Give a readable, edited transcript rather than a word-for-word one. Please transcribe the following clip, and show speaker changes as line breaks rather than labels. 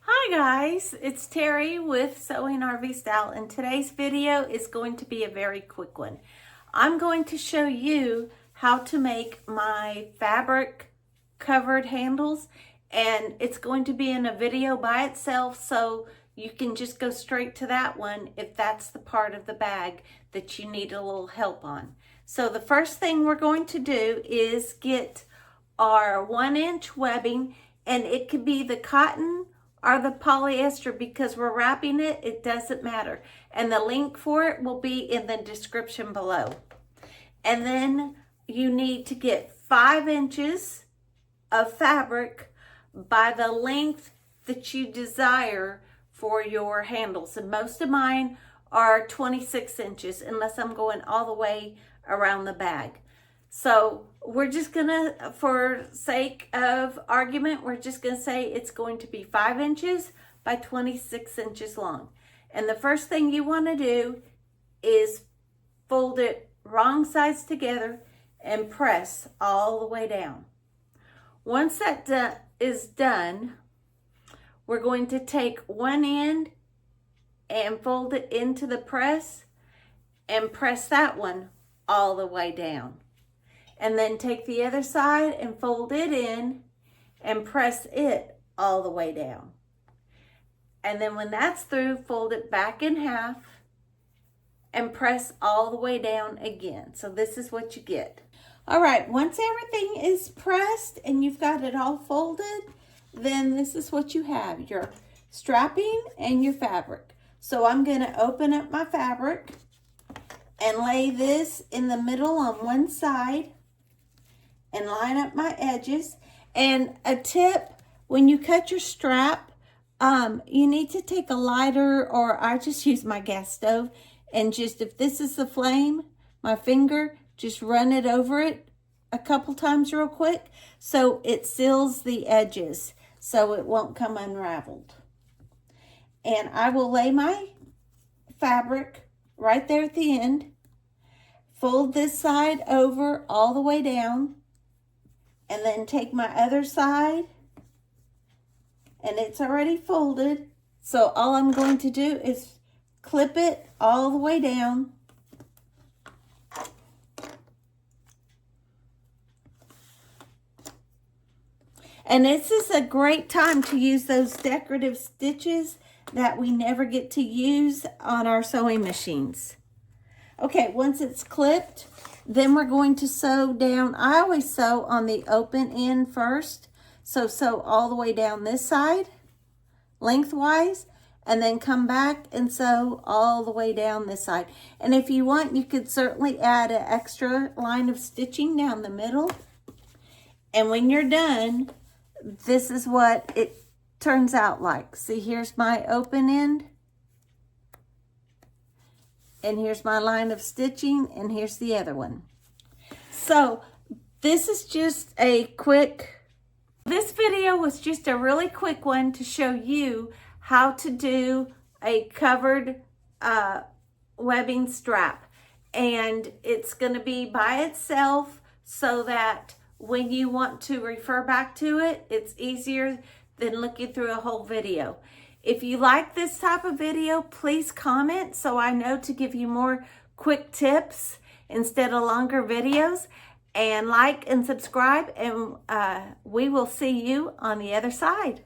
Hi guys, it's Terry with Sewing RV Style, and today's video is going to be a very quick one. I'm going to show you how to make my fabric covered handles, and it's going to be in a video by itself, so you can just go straight to that one if that's the part of the bag that you need a little help on. So the first thing we're going to do is get our 1-inch webbing, and it could be the cotton or the polyester because we're wrapping it, it doesn't matter. And the link for it will be in the description below. And then you need to get 5 inches of fabric by the length that you desire for your handles. And most of mine are 26 inches unless I'm going all the way around the bag. So we're just gonna, for sake of argument, we're just gonna say it's going to be 5 inches by 26 inches long. And the first thing you wanna do is fold it wrong sides together and press all the way down. Once that is done, we're going to take one end and fold it into the press and press that one all the way down. And then take the other side and fold it in and press it all the way down. And then when that's through, fold it back in half and press all the way down again. So this is what you get. All right, once everything is pressed and you've got it all folded, then this is what you have, your strapping and your fabric. So I'm gonna open up my fabric and lay this in the middle on one side and line up my edges. And a tip, when you cut your strap, you need to take a lighter, or I just use my gas stove, and just, if this is the flame, my finger, just run it over it a couple times real quick so it seals the edges so it won't come unraveled. And I will lay my fabric right there at the end, fold this side over all the way down, and then take my other side, and it's already folded. So all I'm going to do is clip it all the way down. And this is a great time to use those decorative stitches that we never get to use on our sewing machines. Okay, once it's clipped, then we're going to sew down. I always sew on the open end first. So sew all the way down this side, lengthwise, and then come back and sew all the way down this side. And if you want, you could certainly add an extra line of stitching down the middle. And when you're done, this is what it turns out like. See, here's my open end. And here's my line of stitching, and here's the other one. So this is just a quick, this video was just a really quick one to show you how to do a covered webbing strap. And it's gonna be by itself so that when you want to refer back to it, it's easier than looking through a whole video. If you like this type of video, please comment so I know to give you more quick tips instead of longer videos. And like and subscribe, and we will see you on the other side.